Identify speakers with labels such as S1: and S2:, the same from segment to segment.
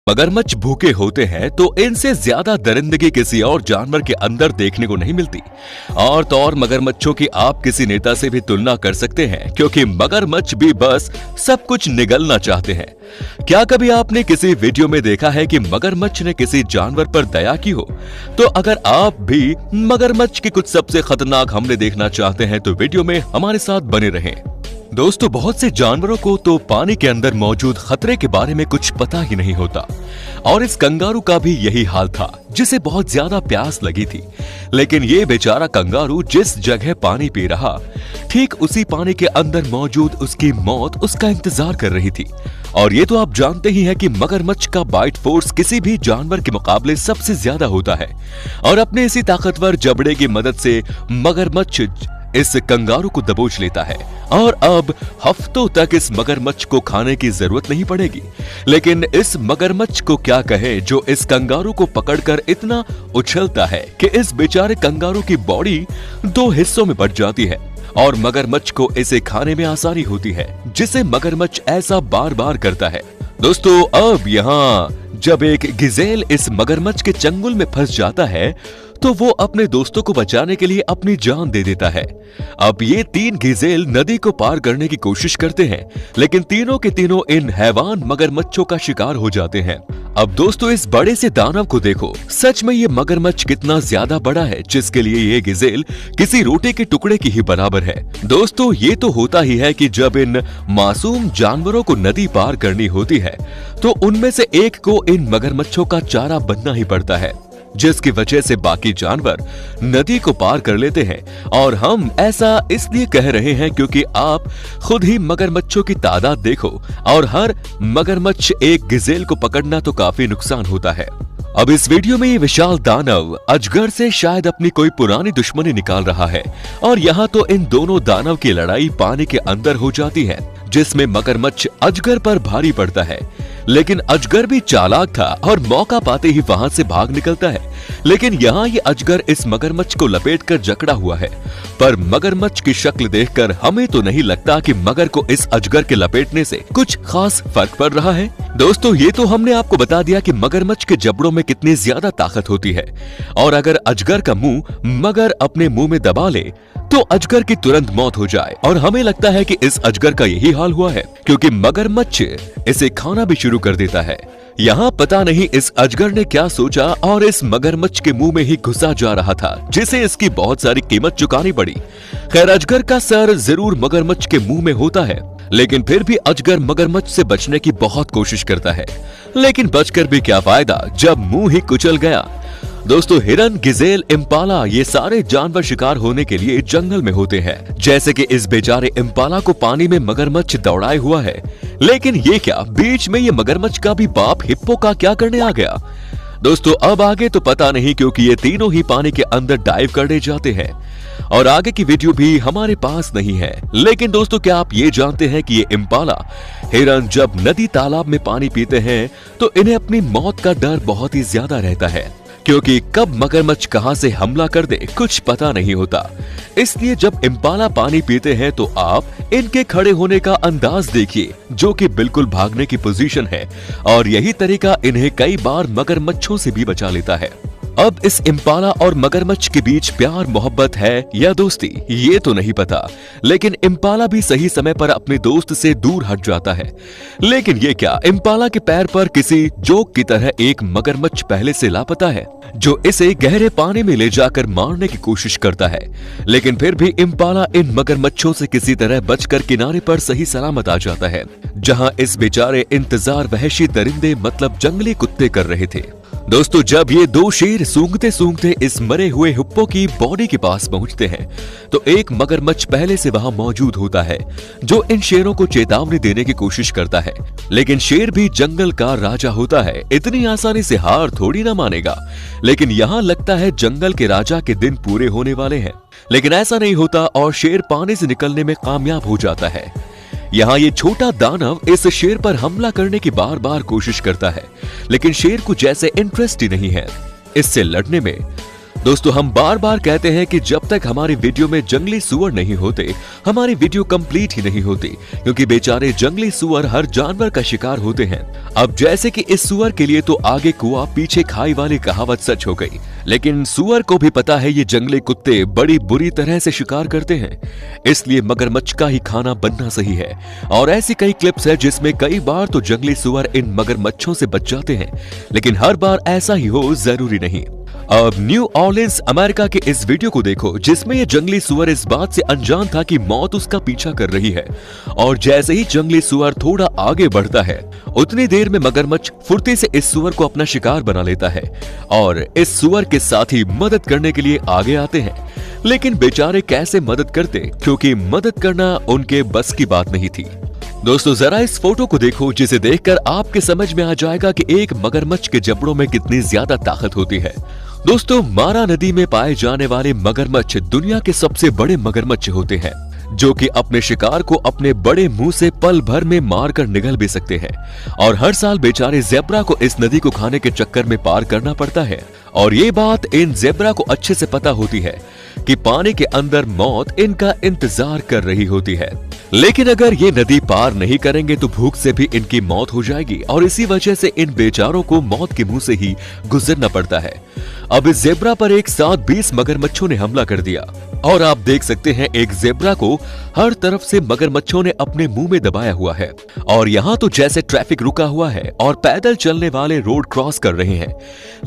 S1: मगरमच्छ भूखे होते हैं तो इनसे ज्यादा दरिंदगी किसी और जानवर के अंदर देखने को नहीं मिलती। और तो और मगरमच्छों की आप किसी नेता से भी तुलना कर सकते हैं, क्योंकि मगरमच्छ भी बस सब कुछ निगलना चाहते हैं। क्या कभी आपने किसी वीडियो में देखा है कि मगरमच्छ ने किसी जानवर पर दया की हो? तो अगर आप भी मगरमच्छ के कुछ सबसे खतरनाक हमले देखना चाहते हैं तो वीडियो में हमारे साथ बने रहें। दोस्तों, बहुत से जानवरों को तो पानी के अंदर मौजूद खतरे के बारे में कुछ पता ही नहीं होता, और इस कंगारू का भी यही हाल था, जिसे बहुत ज्यादा प्यास लगी थी। लेकिन ये बेचारा कंगारू जिस जगह पानी पी रहा, ठीक उसी पानी के अंदर मौजूद उसकी मौत उसका इंतजार कर रही थी। और ये तो आप जानते ही हैं कि मगरमच्छ का बाइट फोर्स किसी भी जानवर के मुकाबले सबसे ज्यादा होता है, और अपने इसी ताकतवर जबड़े की मदद से मगरमच्छ इस कंगारू को दबोच लेता है, और अब हफ्तों तक इस मगरमच्छ को खाने की जरूरत नहीं पड़ेगी। लेकिन इस मगरमच्छ को क्या कहे जो इस कंगारू को पकड़कर इतना उछलता है कि इस बेचारे कंगारू की बॉडी 2 हिस्सों में बट जाती है, और मगरमच्छ को इसे खाने में आसानी होती है, जिसे मगरमच्छ ऐसा बार बार करता है। दोस्तों, अब यहाँ जब एक गिजेल इस मगरमच्छ के चंगुल में फंस जाता है तो वो अपने दोस्तों को बचाने के लिए अपनी जान दे देता है। अब ये 3 गिजेल नदी को पार करने की कोशिश करते हैं, लेकिन तीनों के तीनों इन हैवान मगरमच्छों का शिकार हो जाते हैं। अब दोस्तों, इस बड़े से दानव को देखो, सच में ये मगरमच्छ कितना ज्यादा बड़ा है, जिसके लिए ये गिजेल किसी रोटे के टुकड़े की ही बराबर है। दोस्तों, ये तो होता ही है कि जब इन मासूम जानवरों को नदी पार करनी होती है तो उनमें से एक को इन मगरमच्छों का चारा बनना ही पड़ता है, जिसकी वजह से बाकी जानवर नदी को पार कर लेते हैं। और हम ऐसा इसलिए कह रहे हैं क्योंकि आप खुद ही मगरमच्छों की तादाद देखो, और हर मगरमच्छ एक गिजेल को पकड़ना तो काफी नुकसान होता है। अब इस वीडियो में ये विशाल दानव अजगर से शायद अपनी कोई पुरानी दुश्मनी निकाल रहा है, और यहाँ तो इन दोनों दानव की लड़ाई पानी के अंदर हो जाती है, जिसमें मगरमच्छ अजगर पर भारी पड़ता है। लेकिन अजगर भी चालाक था और मौका पाते ही वहां से भाग निकलता है। लेकिन यहाँ ये अजगर इस मगरमच्छ को लपेटकर जकड़ा हुआ है, पर मगरमच्छ की शक्ल देखकर हमें तो नहीं लगता कि मगर को इस अजगर के लपेटने से कुछ खास फर्क पड़ रहा है। दोस्तों, ये तो हमने आपको बता दिया कि मगरमच्छ के जबड़ों में कितनी ज्यादा ताकत होती है, और अगर अजगर का मुंह मगर अपने मुंह में दबा ले तो अजगर की तुरंत मौत हो जाए। और हमें लगता है कि इस अजगर का यही हाल हुआ है, क्योंकि मगरमच्छ इसे खाना भी शुरू कर देता है। यहाँ पता नहीं इस अजगर ने क्या सोचा और इस मगरमच्छ के मुंह में ही घुसा जा रहा था, जिसे इसकी बहुत सारी कीमत चुकानी पड़ी। खैर, अजगर का सर जरूर मगरमच्छ के मुंह में होता है, लेकिन फिर भी अजगर मगरमच्छ से बचने की बहुत कोशिश करता है। लेकिन बचकर भी क्या फायदा जब मुंह ही कुचल गया। दोस्तों, हिरन, गिजेल, इम्पाला, ये सारे जानवर शिकार होने के लिए जंगल में होते हैं। जैसे कि इस बेचारे इम्पाला को पानी में मगरमच्छ दौड़ाए हुआ है। लेकिन ये क्या, बीच में ये मगरमच्छ का भी बाप हिप्पो का क्या करने आ गया? दोस्तों, अब आगे तो पता नहीं, क्योंकि ये तीनों ही पानी के अंदर डाइव करने जाते हैं, और आगे की वीडियो भी हमारे पास नहीं है। लेकिन दोस्तों, क्या आप ये जानते हैं कि ये इम्पाला, हिरन जब नदी तालाब में पानी पीते हैं तो इन्हें अपनी मौत का डर बहुत ही ज्यादा रहता है, क्योंकि कब मगरमच्छ कहां से हमला कर दे कुछ पता नहीं होता। इसलिए जब इम्पाला पानी पीते हैं तो आप इनके खड़े होने का अंदाज देखिए, जो कि बिल्कुल भागने की पोजीशन है, और यही तरीका इन्हें कई बार मगरमच्छों से भी बचा लेता है। अब इस इम्पाला और मगरमच्छ के बीच प्यार मोहब्बत है या दोस्ती, ये तो नहीं पता। लेकिन इम्पाला भी सही समय पर अपने दोस्त से दूर हट जाता है। लेकिन ये क्या, इम्पाला के पैर पर किसी जोक की तरह एक मगरमच्छ पहले से लापता है, जो इसे गहरे पानी में ले जाकर मारने की कोशिश करता है। लेकिन फिर भी इम्पाला इन मगरमच्छों से किसी तरह बचकर किनारे पर सही सलामत आ जाता है, जहां इस बेचारे इंतजार वहशी दरिंदे मतलब जंगली कुत्ते कर रहे थे। दोस्तों, जब ये 2 शेर सूंघते सूंघते इस मरे हुए हिप्पो की बॉडी के पास पहुंचते हैं तो एक मगरमच्छ पहले से वहां मौजूद होता है, जो इन शेरों को चेतावनी देने की कोशिश करता है। लेकिन शेर भी जंगल का राजा होता है, इतनी आसानी से हार थोड़ी ना मानेगा। लेकिन यहाँ लगता है जंगल के राजा के दिन पूरे होने वाले हैं, लेकिन ऐसा नहीं होता, और शेर पानी से निकलने में कामयाब हो जाता है। यहाँ ये छोटा दानव इस शेर पर हमला करने की बार बार कोशिश करता है, लेकिन शेर को जैसे इंटरेस्ट ही नहीं है इससे लड़ने में। दोस्तों हम बार बार कहते हैं कि जब तक हमारी वीडियो में जंगली सुअर नहीं होते हमारी वीडियो कंप्लीट ही नहीं होती, क्योंकि बेचारे जंगली सुअर हर जानवर का शिकार होते हैं। अब जैसे कि इस सुअर के लिए तो आगे कुआं पीछे खाई वाली कहावत सच हो गई, लेकिन सुअर को भी पता है ये जंगली कुत्ते बड़ी बुरी तरह से शिकार करते हैं, इसलिए मगरमच्छ का ही खाना बनना सही है। और ऐसी कई क्लिप्स है जिसमें कई बार तो जंगली सुअर इन मगरमच्छों से बच जाते हैं, लेकिन हर बार ऐसा ही हो जरूरी नहीं। अब न्यू ऑर्लिन्स अमेरिका के इस वीडियो को देखो जिसमें ये जंगली सुअर इस बात से अनजान था कि मौत उसका पीछा कर रही है, और जैसे ही जंगली सुअर थोड़ा आगे बढ़ता है उतनी देर में मगरमच्छ फुर्ती से इस सुअर को अपना शिकार बना लेता है और इस सुअर के साथी मदद करने के लिए आगे आते हैं। लेकिन बेचारे कैसे मदद करते, क्योंकि मदद करना उनके बस की बात नहीं थी। दोस्तों जरा इस फोटो को देखो जिसे देखकर आपके समझ में आ जाएगा कि एक मगरमच्छ के जबड़ों में कितनी ज्यादा ताकत होती है। दोस्तों मारा नदी में पाए जाने वाले मगरमच्छ दुनिया के सबसे बड़े मगरमच्छ होते हैं, जो कि अपने शिकार को अपने बड़े मुंह से पल भर में मारकर निगल भी सकते हैं। और हर साल बेचारे ज़ेब्रा को इस नदी को खाने के चक्कर में पार करना पड़ता है, और ये बात इन ज़ेब्रा को अच्छे से पता होती है कि पानी के अंदर मौत इनका इंतजार कर रही होती है। लेकिन अगर ये नदी पार नहीं करेंगे तो भूख से भी इनकी मौत हो जाएगी, और इसी वजह से इन बेचारों को मौत के मुंह से ही गुजरना पड़ता है। अब इस ज़ेब्रा पर एक साथ 20 मगरमच्छों ने हमला कर दिया, और आप देख सकते हैं एक ज़ेब्रा को हर तरफ से मगरमच्छों ने अपने मुंह में दबाया हुआ है। और यहाँ तो जैसे ट्रैफिक रुका हुआ है और पैदल चलने वाले रोड क्रॉस कर रहे हैं,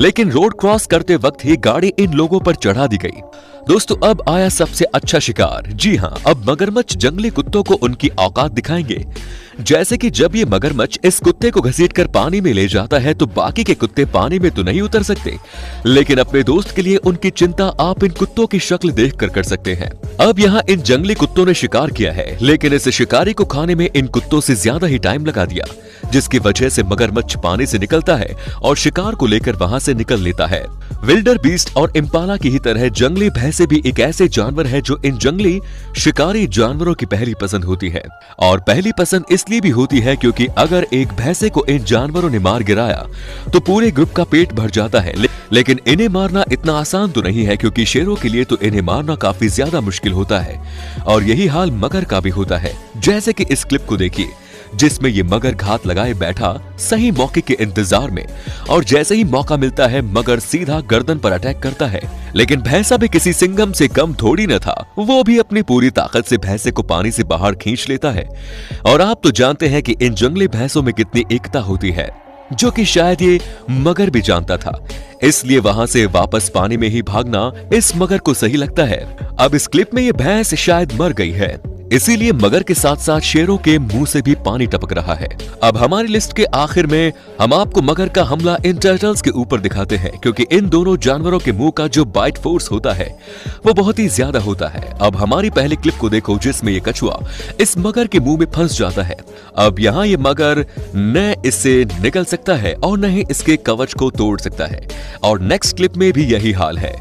S1: लेकिन रोड क्रॉस करते वक्त ही गाड़ी इन लोगों पर चढ़ा दी गई। दोस्तों अब आया सबसे अच्छा शिकार। जी हाँ, अब मगरमच्छ जंगली कुत्तों को उनकी औकात दिखाएंगे। जैसे कि जब ये मगरमच्छ इस कुत्ते को घसीटकर पानी में ले जाता है तो बाकी के कुत्ते पानी में तो नहीं उतर सकते, लेकिन अपने दोस्त के लिए उनकी चिंता आप इन कुत्तों की शक्ल देखकर कर सकते हैं। अब यहाँ इन जंगली कुत्तों ने शिकार किया है, लेकिन इस शिकारी को खाने में इन कुत्तों से ज्यादा ही टाइम लगा दिया, जिसकी वजह से मगरमच्छ पानी से निकलता है और शिकार को लेकर वहां से निकल लेता है। विल्डर बीस्ट और इम्पाला की ही तरह जंगली भैंसे भी एक ऐसे जानवर है जो इन जंगली शिकारी जानवरों की पहली पसंद होती है। और पहली पसंद इसलिए भी होती है क्योंकि अगर एक भैंसे को इन जानवरों ने मार गिराया तो पूरे ग्रुप का पेट भर जाता है। लेकिन इन्हें मारना इतना आसान तो नहीं है, क्योंकि शेरों के लिए तो इन्हें मारना काफी ज्यादा मुश्किल होता है, और यही हाल मगर का भी होता है। जैसे कि इस क्लिप को देखिए जिसमें ये मगर घात लगाए बैठा सही मौके के इंतजार में, और जैसे ही मौका मिलता है मगर सीधा गर्दन पर अटैक करता है। लेकिन भैंसा भी किसी सिंघम से कम थोड़ी न था, वो भी अपनी पूरी ताकत से भैंसे को पानी से बाहर खींच लेता है। और आप तो जानते हैं कि इन जंगली भैंसों में कितनी एकता होती है, जो कि शायद ये मगर भी जानता था, इसलिए वहां से वापस पानी में ही भागना इस मगर को सही लगता है। अब इस क्लिप में ये भैंस शायद मर गई है, इसीलिए मगर के साथ साथ शेरों के मुंह से भी पानी टपक रहा है। अब हमारी लिस्ट के आखिर में हम आपको मगर का हमला इन टर्टल्स के ऊपर दिखाते हैं, क्योंकि इन दोनों जानवरों के मुंह का जो बाइट फोर्स होता है वो बहुत ही ज्यादा होता है। अब हमारी पहली क्लिप को देखो जिसमें ये कछुआ इस मगर के मुंह में फंस जाता है। अब यहाँ ये मगर न इससे निकल सकता है और न ही इसके कवच को तोड़ सकता है, और नेक्स्ट क्लिप में भी यही हाल है।